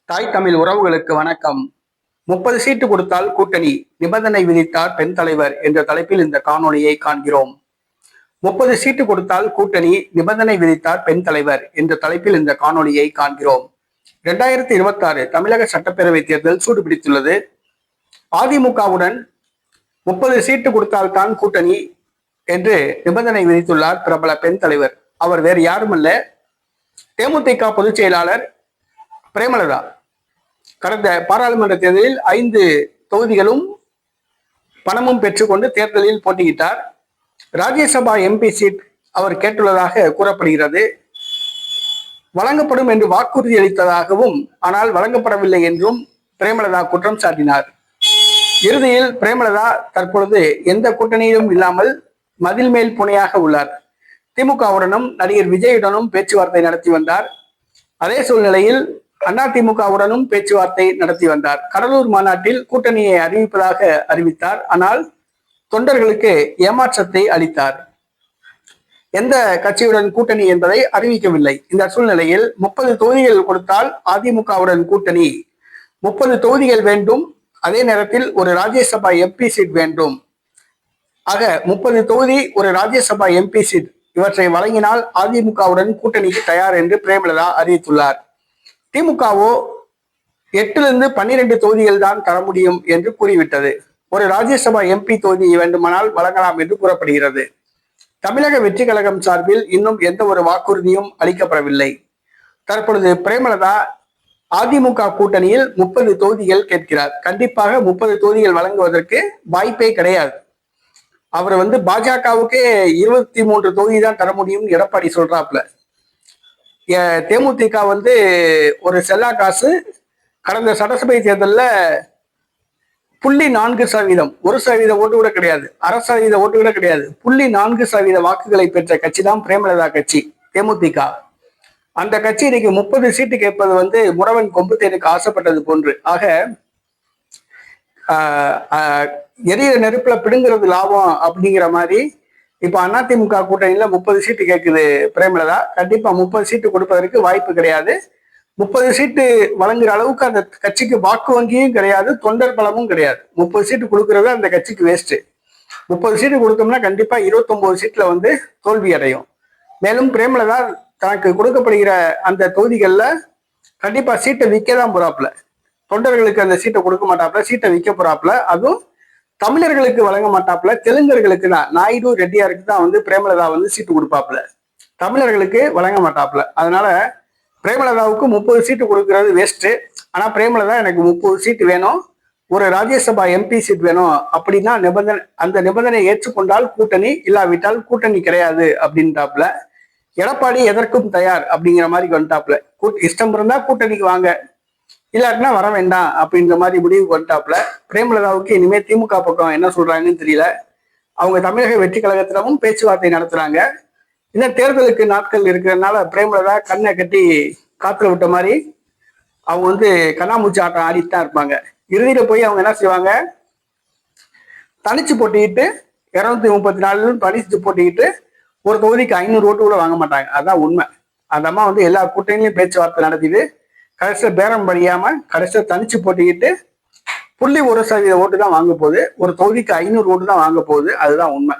தாய் தமிழ் உறவுகளுக்கு வணக்கம். 30 சீட்டு கொடுத்தால் கூட்டணி, நிபந்தனை விதித்தார் பெண் தலைவர் என்ற தலைப்பில் இந்த காணொளியை காண்கிறோம். 30 சீட்டு கொடுத்தால் கூட்டணி, நிபந்தனை விதித்தார் பெண் தலைவர் என்ற தலைப்பில் இந்த காணொளியை காண்கிறோம். 2026 தமிழக சட்டப்பேரவை தேர்தல் சூடு பிடித்துள்ளது. அதிமுகவுடன் 30 சீட்டு கொடுத்தால்தான் கூட்டணி என்று நிபந்தனை விதித்துள்ளார் பிரபல பெண் தலைவர். அவர் வேறு யாருமல்ல, தேமுதிக பொதுச் செயலாளர் பிரேமலதா. கடந்த பாராளுமன்ற தேர்தலில் 5 தொகுதிகளும் பணமும் பெற்றுக்கொண்டு தேர்தலில் போட்டியிட்டார். ராஜ்யசபா எம்பி சீட் அவர் கேட்டுள்ளதாக கூறப்படுகிறது. வழங்கப்படும் என்று வாக்குறுதி அளித்ததாகவும், ஆனால் வழங்கப்படவில்லை என்றும் பிரேமலதா குற்றம் சாட்டினார். இறுதியில் பிரேமலதா தற்பொழுது எந்த கூட்டணியிலும் இல்லாமல் மதில் மேல் புனையாக உள்ளார். திமுகவுடனும் நடிகர் விஜயுடனும் பேச்சுவார்த்தை நடத்தி வந்தார். அதே சூழ்நிலையில் அதிமுகவுடனும் பேச்சுவார்த்தை நடத்தி வந்தார். கடலூர் மாநாட்டில் கூட்டணியை அறிவிப்பதாக அறிவித்தார். ஆனால் தொண்டர்களுக்கு ஏமாற்றத்தை அளித்தார். எந்த கட்சியுடன் கூட்டணி என்பதை அறிவிக்கவில்லை. இந்த சூழ்நிலையில் 30 தொகுதிகள் கொடுத்தால் அதிமுகவுடன் கூட்டணி, 30 தொகுதிகள் வேண்டும், அதே நேரத்தில் ஒரு ராஜ்யசபா எம்பி சீட் வேண்டும். ஆக 30 தொகுதி, ஒரு ராஜ்யசபா எம்பி சீட் இவற்றை வழங்கினால் அதிமுகவுடன் கூட்டணிக்கு தயார் என்று பிரேமலதா அறிவித்துள்ளார். திமுகவோ 8 12 தொகுதிகள் தான் தர முடியும் என்று கூறிவிட்டது. ஒரு ராஜ்யசபா எம்பி தொகுதி வேண்டுமானால் வழங்கலாம் என்று கூறப்படுகிறது. தமிழக வெற்றி கழகம் சார்பில் இன்னும் எந்த ஒரு வாக்குறுதியும் அளிக்கப்படவில்லை. தற்பொழுது பிரேமலதா அதிமுக கூட்டணியில் 30 தொகுதிகள் கேட்கிறார். கண்டிப்பாக 30 தொகுதிகள் வழங்குவதற்கு வாய்ப்பே கிடையாது. அவர் பாஜகவுக்கே 23 தொகுதி தான் தர முடியும் எடப்பாடி சொல்றாப்ல. தேமுதிக ஒரு செல்லா காசு. கடந்த சட்டசபை தேர்தலில் 0.4%, 1% ஓட்டு கூட கிடையாது, 1/2% ஓட்டு கூட கிடையாது, 0.4% வாக்குகளை பெற்ற கட்சி தான் பிரேமலதா கட்சி, தேமுதிக. அந்த கட்சி இன்னைக்கு 30 சீட்டு கேட்பது முறவன் கொம்பு தேனுக்கு ஆசைப்பட்டது போன்று. ஆக எரியிற நெருப்புல பிடுங்கிறது லாபம் அப்படிங்கிற மாதிரி இப்ப அதிமுக கூட்டணியில 30 சீட்டு கேட்குது பிரேமலதா. கண்டிப்பா 30 சீட்டு கொடுப்பதற்கு வாய்ப்பு கிடையாது. 30 சீட்டு வழங்குற அளவுக்கு அந்த கட்சிக்கு வாக்கு வங்கியும் கிடையாது, தொண்டர் பலமும் கிடையாது. 30 சீட்டு கொடுக்கறது அந்த கட்சிக்கு வேஸ்ட். 30 சீட்டு கொடுத்தோம்னா கண்டிப்பா 29 சீட்ல தோல்வி அடையும். மேலும் பிரேமலதா தனக்கு கொடுக்கப்படுகிற அந்த தொகுதிகள்ல கண்டிப்பா சீட்டை விற்கதான் போறாப்புல. தொண்டர்களுக்கு அந்த சீட்டை கொடுக்க மாட்டாப்புல, சீட்டை விற்க போறாப்புல. அதுவும் தமிழர்களுக்கு வழங்க மாட்டாப்புல, தெலுங்கர்களுக்கு தான், நாயுடு ரெட்டியாருக்கு தான் பிரேமலதா சீட்டு கொடுப்பாப்புல, தமிழர்களுக்கு வழங்க மாட்டாப்புல. அதனால பிரேமலதாவுக்கு 30 சீட்டு கொடுக்கறது வேஸ்ட். ஆனா பிரேமலதா எனக்கு 30 சீட்டு வேணும், ஒரு ராஜ்யசபா எம்பி சீட் வேணும் அப்படின்னா அந்த நிபந்தனை ஏற்றுக்கொண்டால் கூட்டணி, இல்லாவிட்டால் கூட்டணி கிடையாது அப்படின்ட்டாப்புல. எடப்பாடி எதற்கும் தயார் அப்படிங்கிற மாதிரி வந்துட்டாப்புல. இஷ்டம் இருந்தா கூட்டணிக்கு வாங்க, இல்லாட்டினா வர வேண்டாம் அப்படின்ற மாதிரி முடிவுக்கு வந்துட்டாப்புல. பிரேமலதாவுக்கு இனிமே திமுக பக்கம் என்ன சொல்றாங்கன்னு தெரியல. அவங்க தமிழக வெற்றி கழகத்திடமும் பேச்சுவார்த்தை நடத்துறாங்க. இந்த தேர்தலுக்கு நாட்கள் இருக்கிறதுனால பிரேமலதா கண்ணை கட்டி காத்துல விட்ட மாதிரி அவங்க கண்ணாமூச்சி ஆட்டம் ஆடிட்டு தான் இருப்பாங்க. இறுதியில போய் அவங்க என்ன செய்வாங்க, தனிச்சு போட்டிக்கிட்டு 234 தனிச்சு போட்டிக்கிட்டு ஒரு தொகுதிக்கு 500 ஓட்டு கூட வாங்க மாட்டாங்க. அதான் உண்மை. அந்த அம்மா எல்லா கூட்டணியிலும் பேச்சுவார்த்தை நடத்திட்டு கடைசியில் பேரம் படியாம கடைசியில் தனிச்சு போட்டிக்கிட்டு 0.1% ஓட்டு தான் வாங்க போகுது. ஒரு தொகுதிக்கு 500 ஓட்டு தான் வாங்க போகுது. அதுதான் உண்மை.